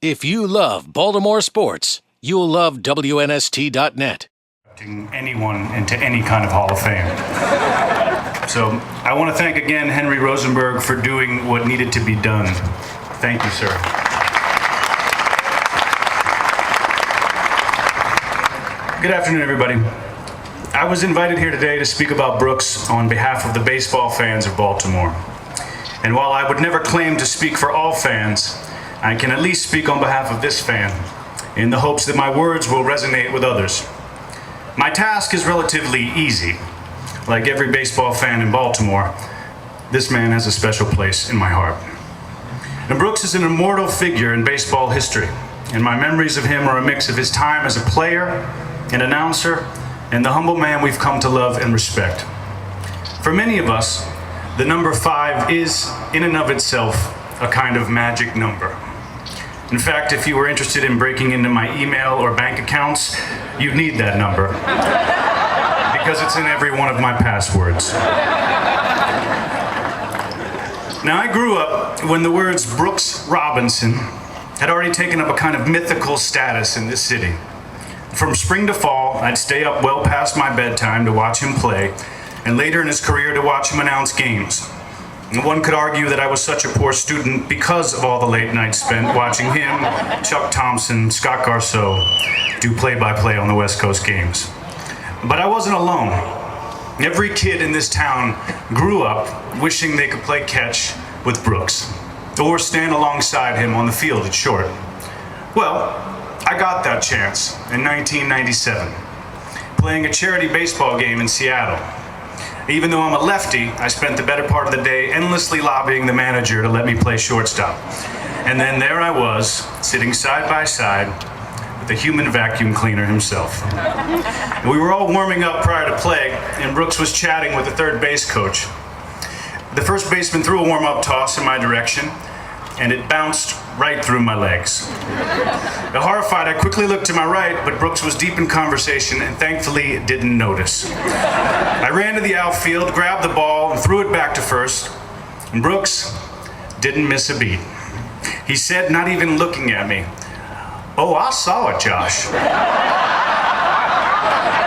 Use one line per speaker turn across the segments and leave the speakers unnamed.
If you love Baltimore sports, you'll love WNST.net.
Anyone into any kind of Hall of Fame. So I want to thank again Henry Rosenberg for doing what needed to be done. Thank you, sir. Good afternoon, everybody. I was invited here today to speak about Brooks on behalf of the baseball fans of Baltimore. And while I would never claim to speak for all fans, I can at least speak on behalf of this fan, in the hopes that my words will resonate with others. My task is relatively easy. Like every baseball fan in Baltimore, this man has a special place in my heart. And Brooks is an immortal figure in baseball history, and my memories of him are a mix of his time as a player, an announcer, and the humble man we've come to love and respect. For many of us, the number 5 is, in and of itself, a kind of magic number. In fact, if you were interested in breaking into my email or bank accounts, you'd need that number, because it's in every one of my passwords. Now, I grew up when the words Brooks Robinson had already taken up a kind of mythical status in this city. From spring to fall, I'd stay up well past my bedtime to watch him play, and later in his career to watch him announce games. And one could argue that I was such a poor student because of all the late nights spent watching him, Chuck Thompson, Scott Garceau do play-by-play on the West Coast games. But I wasn't alone. Every kid in this town grew up wishing they could play catch with Brooks, or stand alongside him on the field at short. Well, I got that chance in 1997, playing a charity baseball game in Seattle. Even though I'm a lefty, I spent the better part of the day endlessly lobbying the manager to let me play shortstop. And then there I was, sitting side by side with the human vacuum cleaner himself. We were all warming up prior to play, and Brooks was chatting with the third base coach. The first baseman threw a warm-up toss in my direction, and it bounced right through my legs. Horrified, I quickly looked to my right, but Brooks was deep in conversation and thankfully didn't notice. I ran to the outfield, grabbed the ball, and threw it back to first, and Brooks didn't miss a beat. He said, not even looking at me, "Oh, I saw it, Josh,"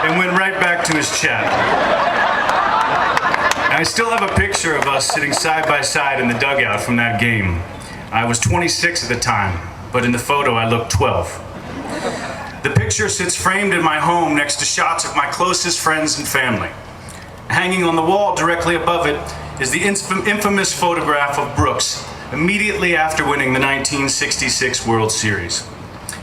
and went right back to his chat. I still have a picture of us sitting side by side in the dugout from that game. I was 26 at the time, but in the photo I looked 12. The picture sits framed in my home next to shots of my closest friends and family. Hanging on the wall directly above it is the infamous photograph of Brooks immediately after winning the 1966 World Series.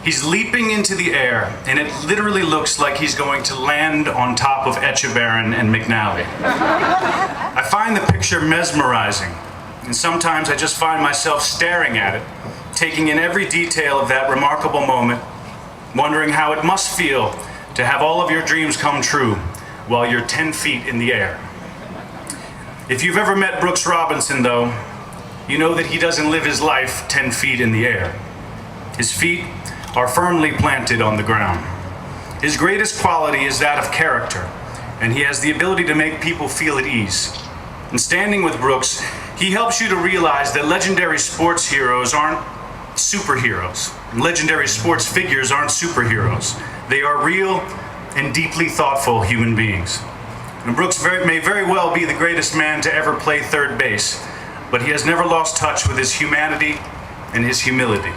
He's leaping into the air, and it literally looks like he's going to land on top of Etchebarren and McNally. I find the picture mesmerizing, and sometimes I just find myself staring at it, taking in every detail of that remarkable moment, wondering how it must feel to have all of your dreams come true while you're 10 feet in the air. If you've ever met Brooks Robinson, though, you know that he doesn't live his life 10 feet in the air. His feet are firmly planted on the ground. His greatest quality is that of character, and he has the ability to make people feel at ease. In standing with Brooks, he helps you to realize that legendary sports heroes aren't superheroes. Legendary sports figures aren't superheroes. They are real and deeply thoughtful human beings. And Brooks may very well be the greatest man to ever play third base, but he has never lost touch with his humanity and his humility.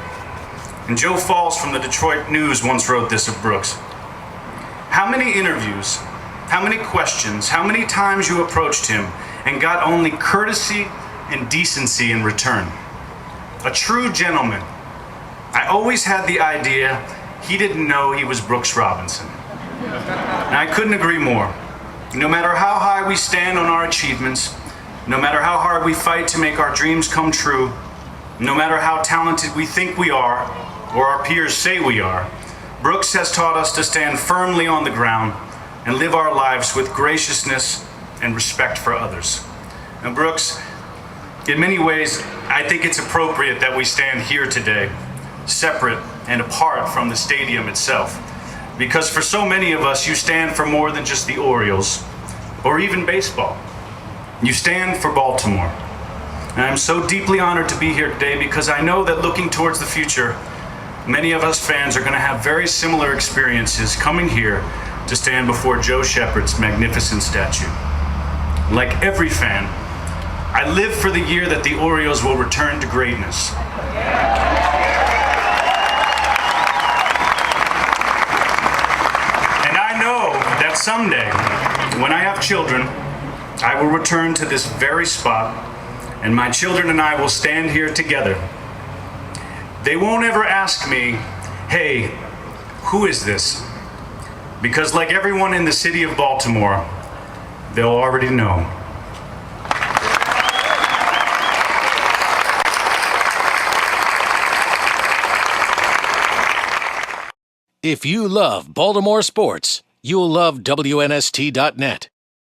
And Joe Falls from the Detroit News once wrote this of Brooks: "How many interviews, how many questions, how many times you approached him and got only courtesy and decency in return. A true gentleman. I always had the idea he didn't know he was Brooks Robinson." And I couldn't agree more. No matter how high we stand on our achievements, no matter how hard we fight to make our dreams come true, no matter how talented we think we are, or our peers say we are, Brooks has taught us to stand firmly on the ground and live our lives with graciousness and respect for others. Now, Brooks, in many ways, I think it's appropriate that we stand here today, separate and apart from the stadium itself, because for so many of us, you stand for more than just the Orioles, or even baseball. You stand for Baltimore. And I'm so deeply honored to be here today because I know that looking towards the future, many of us fans are going to have very similar experiences coming here to stand before Joe Shepard's magnificent statue. Like every fan, I live for the year that the Orioles will return to greatness. And I know that someday, when I have children, I will return to this very spot, and my children and I will stand here together. They won't ever ask me, "Hey, who is this?" Because like everyone in the city of Baltimore, they'll already know.
If you love Baltimore sports, you'll love WNST.net.